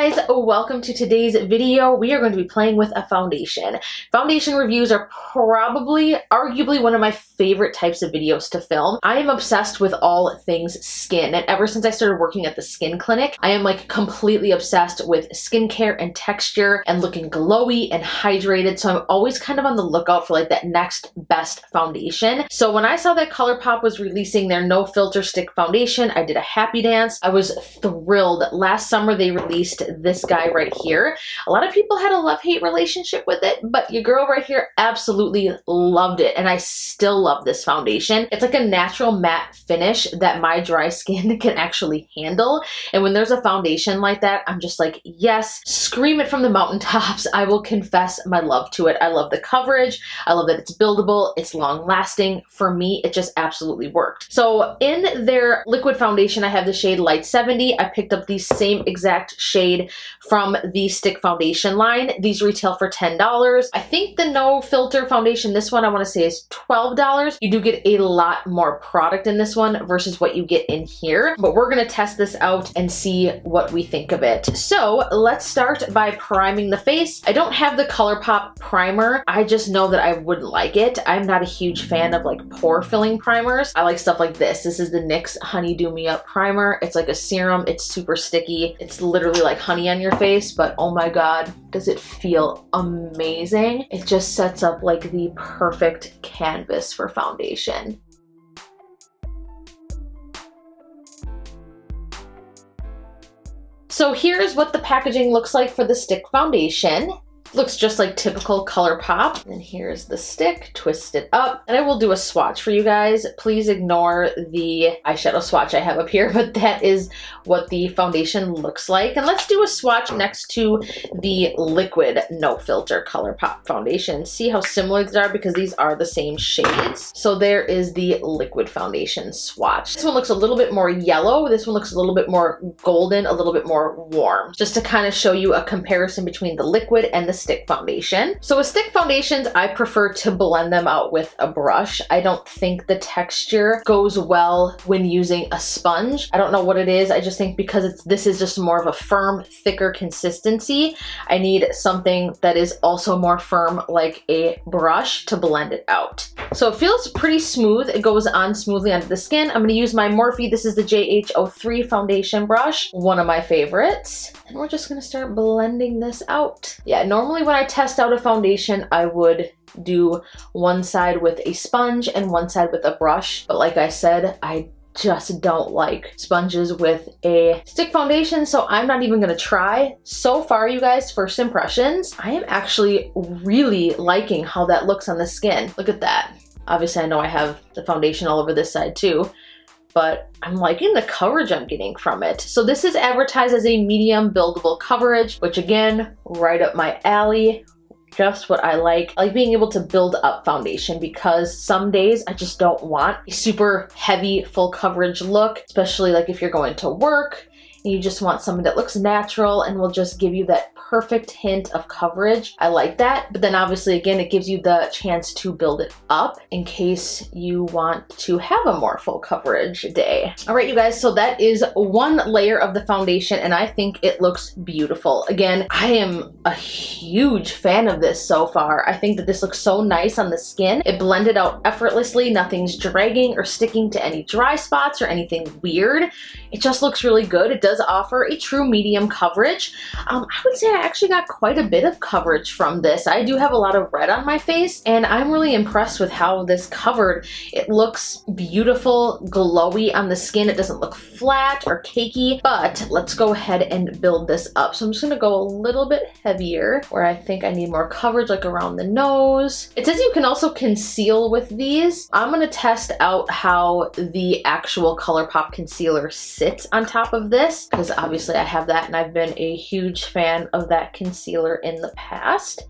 guys, welcome to today's video. We are going to be playing with a foundation. Foundation reviews are probably, arguably, one of my favorite types of videos to film. I am obsessed with all things skin, and ever since I started working at the skin clinic, I am like completely obsessed with skincare and texture and looking glowy and hydrated, so I'm always kind of on the lookout for like that next best foundation. So when I saw that Colourpop was releasing their no filter stick foundation, I did a happy dance. I was thrilled. Last summer they released this guy right here. A lot of people had a love-hate relationship with it, but your girl right here absolutely loved it, and I still love this foundation. It's like a natural matte finish that my dry skin can actually handle, and when there's a foundation like that, I'm just like, yes, scream it from the mountaintops. I will confess my love to it. I love the coverage. I love that it's buildable. It's long-lasting. For me, it just absolutely worked. So in their liquid foundation, I have the shade Light 70. I picked up the same exact shade from the stick foundation line. These retail for $10. I think the no filter foundation, this one I want to say is $12. You do get a lot more product in this one versus what you get in here, but we're going to test this out and see what we think of it. So let's start by priming the face. I don't have the Colourpop primer. I just know that I wouldn't like it. I'm not a huge fan of like pore filling primers. I like stuff like this. This is the NYX Honey Do Me Up primer. It's like a serum. It's super sticky. It's literally like honey on your face, but oh my god, does it feel amazing. It just sets up like the perfect canvas for foundation. So here's what the packaging looks like for the stick foundation. Looks just like typical Colourpop. And here's the stick, twist it up. And I will do a swatch for you guys. Please ignore the eyeshadow swatch I have up here, but that is what the foundation looks like. And let's do a swatch next to the liquid no filter Colourpop foundation. See how similar these are because these are the same shades. So there is the liquid foundation swatch. This one looks a little bit more yellow. This one looks a little bit more golden, a little bit more warm. Just to kind of show you a comparison between the liquid and the stick foundation. So with stick foundations, I prefer to blend them out with a brush. I don't think the texture goes well when using a sponge. I don't know what it is. I just think because this is just more of a firm, thicker consistency, I need something that is also more firm like a brush to blend it out. So it feels pretty smooth. It goes on smoothly onto the skin. I'm going to use my Morphe. This is the JH03 foundation brush, one of my favorites. And we're just going to start blending this out. Yeah, normally when I test out a foundation, I would do one side with a sponge and one side with a brush. But like I said, I just don't like sponges with a stick foundation, so I'm not even gonna try. So far, you guys, first impressions, I am actually really liking how that looks on the skin. Look at that. Obviously, I know I have the foundation all over this side too, but I'm liking the coverage I'm getting from it. So this is advertised as a medium buildable coverage, which again, right up my alley. Just what I like. I like being able to build up foundation because some days I just don't want a super heavy full coverage look, especially like if you're going to work and you just want something that looks natural and will just give you that perfect hint of coverage. I like that, but then obviously again, it gives you the chance to build it up in case you want to have a more full coverage day. All right, you guys, so that is one layer of the foundation and I think it looks beautiful. Again, I am a huge fan of this so far. I think that this looks so nice on the skin. It blended out effortlessly. Nothing's dragging or sticking to any dry spots or anything weird. It just looks really good. It does offer a true medium coverage. I would say I actually got quite a bit of coverage from this. I do have a lot of red on my face and I'm really impressed with how this covered. It looks beautiful, glowy on the skin. It doesn't look flat or cakey, but let's go ahead and build this up. So I'm just gonna go a little bit heavier where I think I need more coverage, like around the nose. It says you can also conceal with these. I'm gonna test out how the actual Colourpop concealer sits on top of this because obviously I have that and I've been a huge fan of that concealer in the past.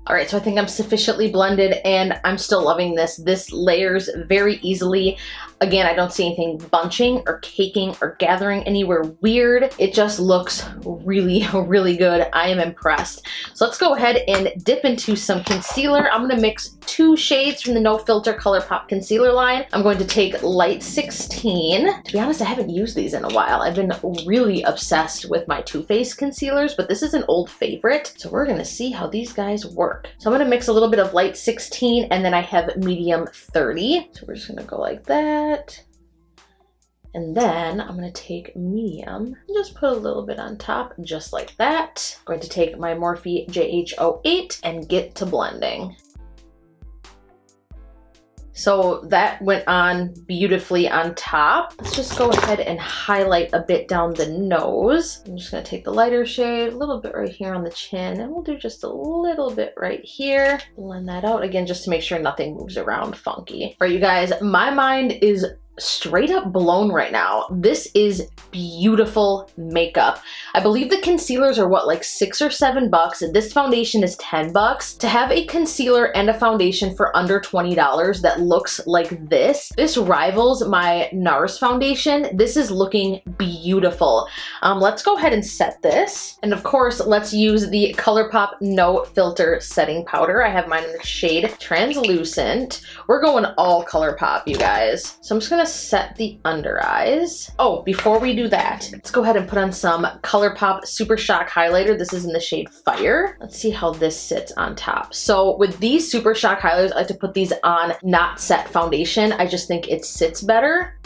All right, so I think I'm sufficiently blended and I'm still loving this. This layers very easily. Again, I don't see anything bunching or caking or gathering anywhere weird. It just looks really, really good. I am impressed. So let's go ahead and dip into some concealer. I'm gonna mix 2 shades from the No Filter Colourpop concealer line. I'm going to take Light 16. To be honest, I haven't used these in a while. I've been really obsessed with my Too Faced concealers, but this is an old favorite. So we're gonna see how these guys work. So I'm gonna mix a little bit of Light 16 and then I have medium 30. So we're just gonna go like that. And then I'm gonna take medium and just put a little bit on top, just like that. I'm going to take my Morphe JH08 and get to blending. So that went on beautifully on top. Let's just go ahead and highlight a bit down the nose. I'm just gonna take the lighter shade, a little bit right here on the chin, and we'll do just a little bit right here. Blend that out again, just to make sure nothing moves around funky. All right, you guys, my mind is straight up blown right now. This is beautiful makeup. I believe the concealers are what, like $6 or $7. This foundation is $10. To have a concealer and a foundation for under $20 that looks like this rivals my NARS foundation. This is looking beautiful. Let's go ahead and set this. And of course, let's use the Colourpop No Filter setting powder. I have mine in the shade Translucent. We're going all Colourpop, you guys. So I'm just gonna set the under eyes. Oh, before we do that, let's go ahead and put on some Colourpop Super Shock highlighter. This is in the shade Fire. Let's see how this sits on top. So with these Super Shock highlighters, I like to put these on not set foundation. I just think it sits better.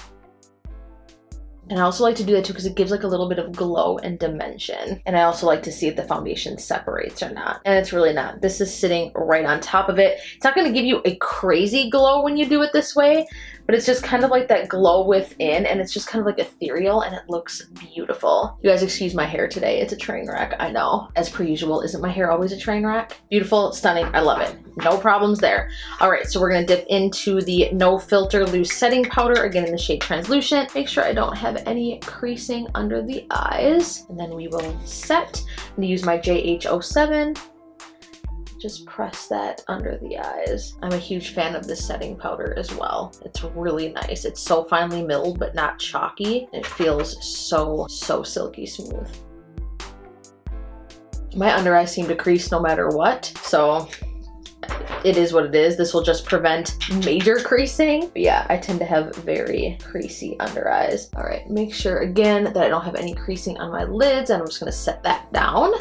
And I also like to do that too because it gives like a little bit of glow and dimension. And I also like to see if the foundation separates or not. And it's really not. This is sitting right on top of it. It's not going to give you a crazy glow when you do it this way, but it's just kind of like that glow within, and it's just kind of like ethereal, and it looks beautiful. You guys excuse my hair today. It's a train wreck, I know. As per usual, isn't my hair always a train wreck? Beautiful, stunning, I love it. No problems there. All right, so we're gonna dip into the No Filter Loose Setting Powder, again in the shade Translucent. Make sure I don't have any creasing under the eyes, and then we will set. I'm gonna use my JH07. Just press that under the eyes. I'm a huge fan of this setting powder as well. It's really nice. It's so finely milled, but not chalky. It feels so silky smooth. My under eyes seem to crease no matter what, so it is what it is. This will just prevent major creasing. But yeah, I tend to have very creasy under eyes. All right, make sure again that I don't have any creasing on my lids, and I'm just gonna set that down.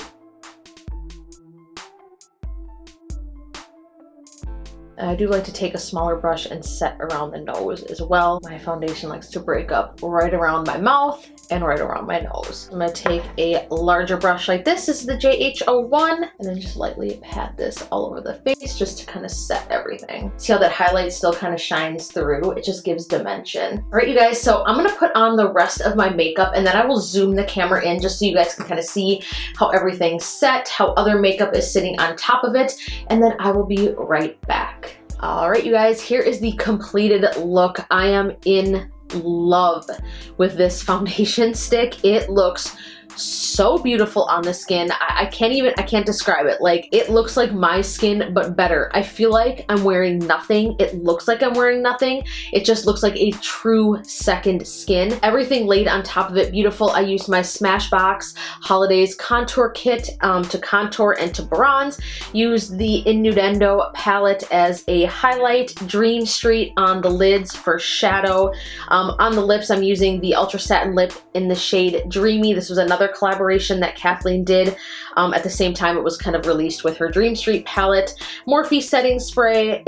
I do like to take a smaller brush and set around the nose as well. My foundation likes to break up right around my mouth and right around my nose. I'm gonna take a larger brush like this. This is the JH01, and then just lightly pat this all over the face just to kind of set everything. See how that highlight still kind of shines through? It just gives dimension. All right, you guys, so I'm gonna put on the rest of my makeup, and then I will zoom the camera in just so you guys can kind of see how everything's set, how other makeup is sitting on top of it, and then I will be right back. All right, you guys, here is the completed look. I am in love with this foundation stick. It looks so beautiful on the skin. I can't describe it. Like, it looks like my skin, but better. I feel like I'm wearing nothing. It looks like I'm wearing nothing. It just looks like a true second skin. Everything laid on top of it, beautiful. I used my Smashbox Holidaze contour kit to contour and to bronze. Used the Nude Endo palette as a highlight. Dream St on the lids for shadow. On the lips, I'm using the Ultra Satin Lip in the shade Dreamy. This was another collaboration that Kathleen did. At the same time, it was kind of released with her Dream St palette. Morphe setting spray.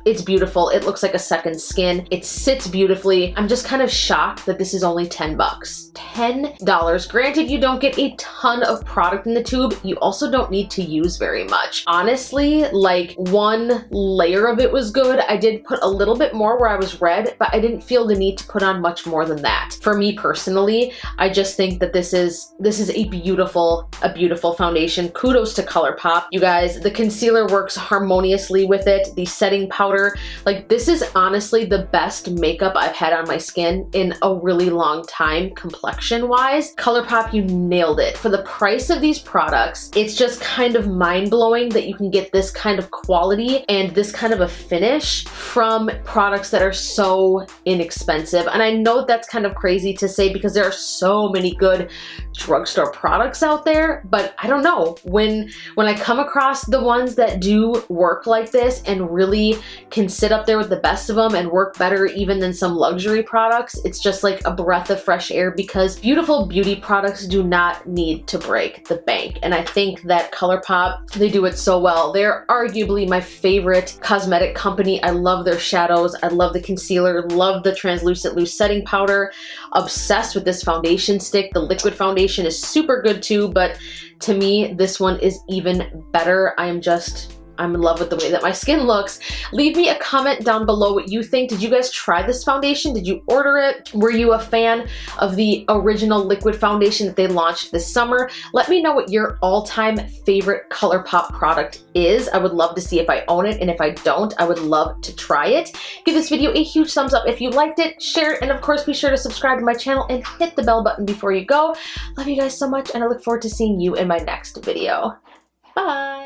It's beautiful. It looks like a second skin. It sits beautifully. I'm just kind of shocked that this is only $10. $10. Granted, you don't get a ton of product in the tube. You also don't need to use very much. Honestly, like, one layer of it was good. I did put a little bit more where I was red, but I didn't feel the need to put on much more than that. For me personally, I just think that this is a beautiful foundation. Kudos to Colourpop. You guys, the concealer works harmoniously with it. The setting powder powder. Like, this is honestly the best makeup I've had on my skin in a really long time, complexion wise. Colourpop, you nailed it. For the price of these products, it's just kind of mind-blowing that you can get this kind of quality and this kind of a finish from products that are so inexpensive. And I know that's kind of crazy to say because there are so many good drugstore products out there, but I don't know, when I come across the ones that do work like this and really can sit up there with the best of them and work better even than some luxury products, it's just like a breath of fresh air, because beautiful beauty products do not need to break the bank. And I think that Colourpop, they do it so well. They're arguably my favorite cosmetic company. I love their shadows, I love the concealer, love the translucent loose setting powder, obsessed with this foundation stick. The liquid foundation is super good too, but to me, this one is even better. I'm in love with the way that my skin looks. Leave me a comment down below what you think. Did you guys try this foundation? Did you order it? Were you a fan of the original liquid foundation that they launched this summer? Let me know what your all-time favorite Colourpop product is. I would love to see if I own it, and if I don't, I would love to try it. Give this video a huge thumbs up if you liked it, share it, and of course be sure to subscribe to my channel and hit the bell button before you go. Love you guys so much, and I look forward to seeing you in my next video. Bye!